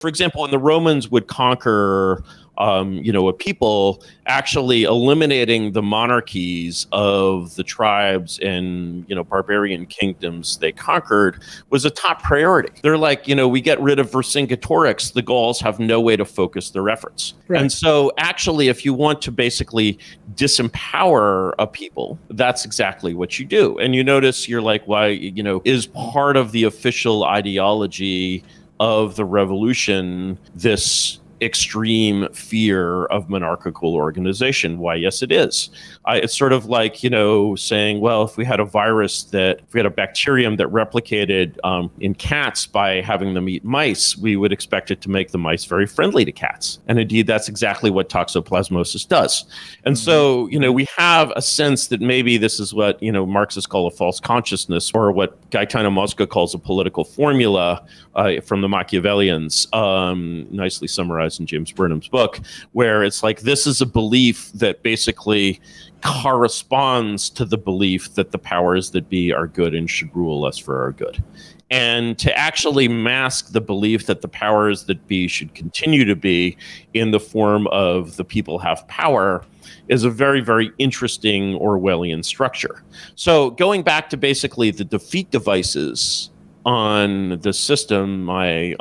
For example, when the Romans would conquer a people, actually eliminating the monarchies of the tribes and, barbarian kingdoms they conquered was a top priority. They're like, we get rid of Vercingetorix, the Gauls have no way to focus their efforts. Right. And so actually, if you want to basically disempower a people, that's exactly what you do. And you notice you're like, why, is part of the official ideology of the revolution this extreme fear of monarchical organization? Why, yes, it is. It's sort of like, saying, well, if we had a bacterium that replicated in cats by having them eat mice, we would expect it to make the mice very friendly to cats. And indeed, that's exactly what toxoplasmosis does. And so, we have a sense that maybe this is what, Marxists call a false consciousness, or what Gaetano Mosca calls a political formula from the Machiavellians, nicely summarized in James Burnham's book, where it's like, this is a belief that basically corresponds to the belief that the powers that be are good and should rule us for our good. And to actually mask the belief that the powers that be should continue to be in the form of the people have power is a very, very interesting Orwellian structure. So going back to basically the defeat devices on the system, my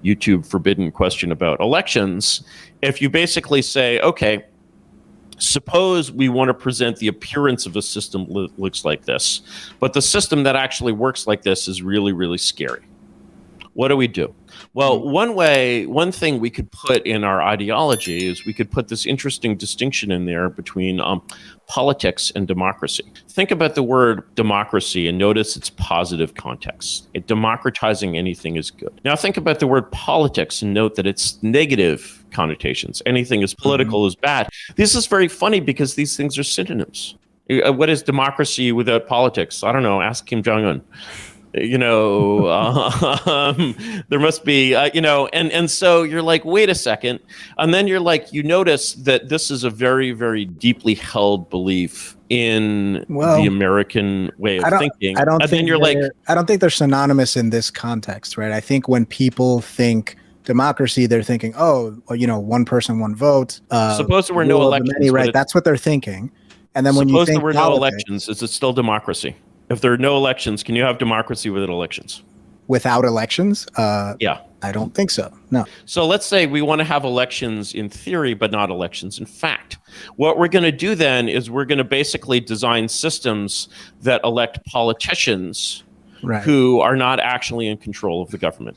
YouTube forbidden question about elections, if you basically say, okay, suppose we want to present the appearance of a system that looks like this, but the system that actually works like this is really, really scary. What do we do? Well, one thing we could put in our ideology is we could put this interesting distinction in there between politics and democracy. Think about the word democracy and notice its positive context. Democratizing anything is good. Now think about the word politics and note that it's negative connotations. Anything is political is bad. This is very funny because these things are synonyms. What is democracy without politics? I don't know. Ask Kim Jong-un. There must be, and so you're like, wait a second. And then you're like, you notice that this is a very, very deeply held belief in the American way of thinking. I don't think they're synonymous in this context, right? I think when people think democracy, they're thinking, one person, one vote. Suppose there were no elections. Many, right? That's what they're thinking. And then when you think there were no elections, is it still democracy? If there are no elections, can you have democracy without elections? Without elections? Yeah. I don't think so. No. So let's say we want to have elections in theory, but not elections in fact. What we're going to do then is we're going to basically design systems that elect politicians who are not actually in control of the government.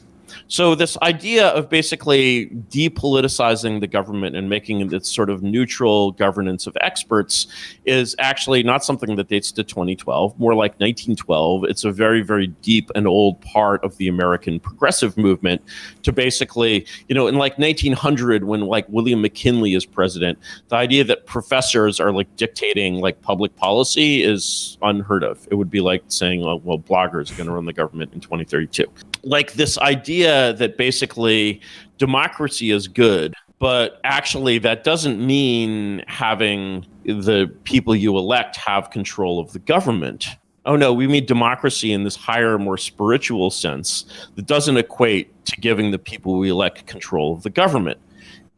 So this idea of basically depoliticizing the government and making it sort of neutral governance of experts is actually not something that dates to 2012, more like 1912. It's a very, very deep and old part of the American progressive movement to basically, in like 1900, when like William McKinley is president, the idea that professors are like dictating like public policy is unheard of. It would be like saying, well, bloggers are going to run the government in 2032. Like this idea that basically democracy is good, but actually that doesn't mean having the people you elect have control of the government. Oh no, we mean democracy in this higher, more spiritual sense that doesn't equate to giving the people we elect control of the government.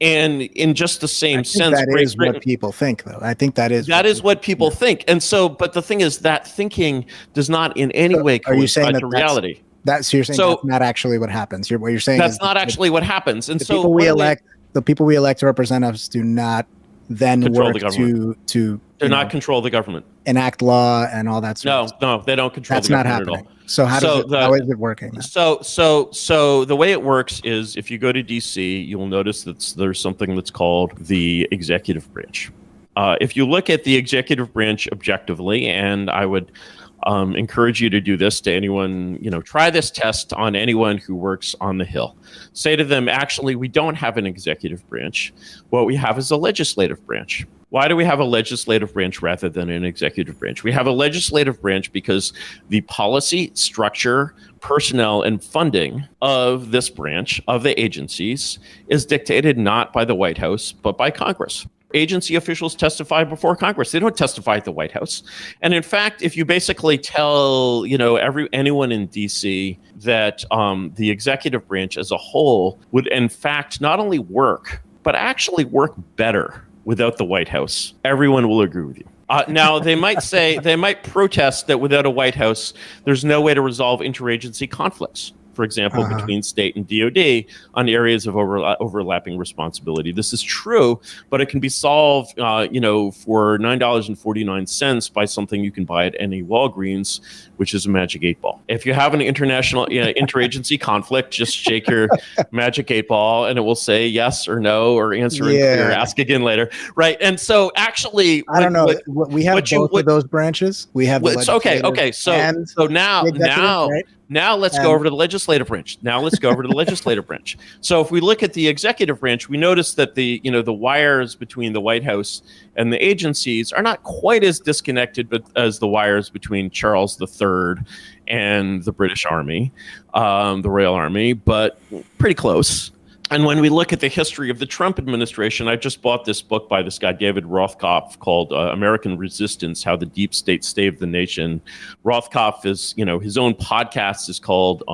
And in just the same sense, that is what people think, though. I think that is what people think. And so, but the thing is that thinking does not in any way coincide to reality. So you're saying that's not actually what happens. What you're saying that's not actually what happens. And so the people we elect to represent us do not then control work the government. to do not control the government, enact law and all that sort of stuff. No, they don't control the government at all. So how is it working then? So the way it works is if you go to DC, you'll notice that there's something that's called the executive branch. If you look at the executive branch objectively, and I would encourage you to do this to anyone, try this test on anyone who works on the Hill. Say to them, actually, we don't have an executive branch. What we have is a legislative branch. Why do we have a legislative branch rather than an executive branch? We have a legislative branch because the policy, structure, personnel, and funding of this branch, of the agencies, is dictated not by the White House, but by Congress. agency officials testify before Congress. They don't testify at the White House. And in fact, if you basically tell, anyone in DC that the executive branch as a whole would in fact not only work, but actually work better without the White House, everyone will agree with you. Now, they might protest that without a White House, there's no way to resolve interagency conflicts, for example, between state and DOD on areas of overlapping responsibility. This is true, but it can be solved, for $9.49 by something you can buy at any Walgreens, which is a magic 8-ball. If you have an international interagency conflict, just shake your magic 8-ball and it will say yes or no or answer or ask again later, right? And so actually, I don't know. We have both of those branches. We have the okay. So now. Right? Now let's go over to the legislative branch. So if we look at the executive branch, we notice that the wires between the White House and the agencies are not quite as disconnected as the wires between Charles III and the British Army, the Royal Army, but pretty close. And when we look at the history of the Trump administration, I just bought this book by this guy, David Rothkopf, called American Resistance, How the Deep State Saved the Nation. Rothkopf is, his own podcast is called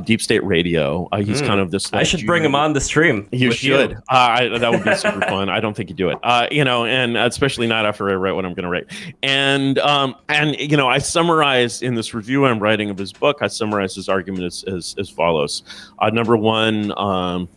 Deep State Radio. He's kind of this. I should bring him on the stream. You should. That would be super fun. I don't think you do it. And especially not after I write what I'm going to write. And I summarized in this review I'm writing of his book, I summarized his argument as follows. Number one,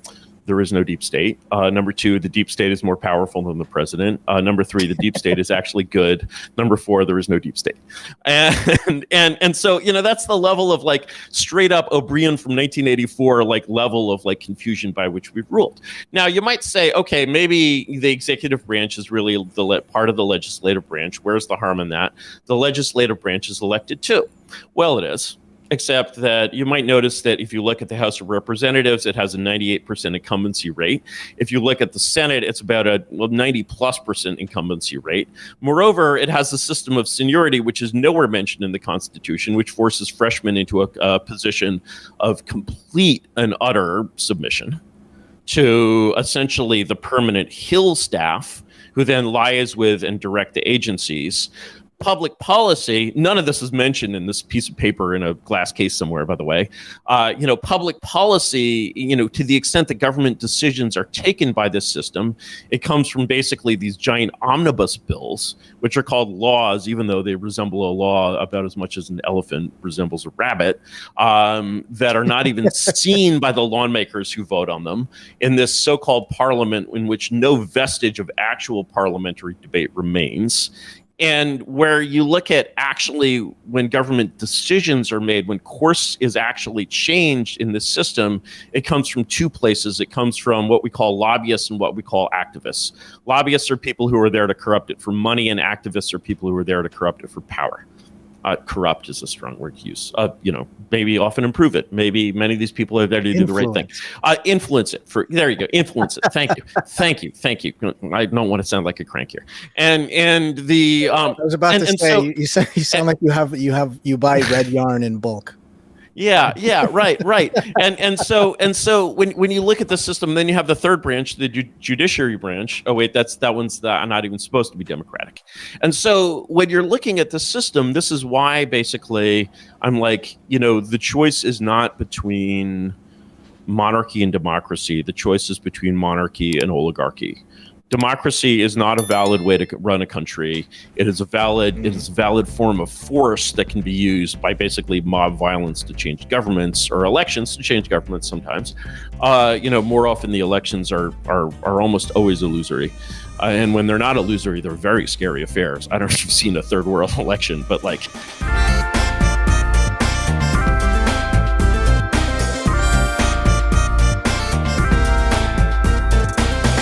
there is no deep state. Number two, the deep state is more powerful than the president. Number three, the deep state is actually good. Number four, there is no deep state. And so, that's the level of like straight up O'Brien from 1984, like level of like confusion by which we've ruled. Now, you might say, okay, maybe the executive branch is really the part of the legislative branch. Where's the harm in that? The legislative branch is elected too. Well, it is. Except that you might notice that if you look at the House of Representatives, it has a 98% incumbency rate. If you look at the Senate, it's about a 90+% incumbency rate. Moreover, it has a system of seniority, which is nowhere mentioned in the Constitution, which forces freshmen into a position of complete and utter submission to essentially the permanent Hill staff, who then liaise with and direct the agencies. Public policy, none of this is mentioned in this piece of paper in a glass case somewhere, by the way. Public policy, to the extent that government decisions are taken by this system, it comes from basically these giant omnibus bills, which are called laws, even though they resemble a law about as much as an elephant resembles a rabbit, that are not even seen by the lawmakers who vote on them in this so-called parliament in which no vestige of actual parliamentary debate remains. And where you look at actually when government decisions are made, when course is actually changed in this system, it comes from two places. It comes from what we call lobbyists and what we call activists. Lobbyists are people who are there to corrupt it for money, and activists are people who are there to corrupt it for power. Corrupt is a strong word to use. Maybe often improve it. Maybe many of these people are there to do the right thing. Influence it. There you go. Influence it. Thank you. I don't want to sound like a crank here. And the I was about to say, you sound like you buy red yarn in bulk. Yeah, right. And so when you look at the system, then you have the third branch, the judiciary branch. Oh wait, that one's not even supposed to be democratic. And so when you're looking at the system, this is why basically I'm like, the choice is not between monarchy and democracy. The choice is between monarchy and oligarchy. Democracy is not a valid way to run a country. It is a valid form of force that can be used by basically mob violence to change governments, or elections to change governments sometimes. More often the elections are almost always illusory. And when they're not illusory, they're very scary affairs. I don't know if you've seen a third world election, but like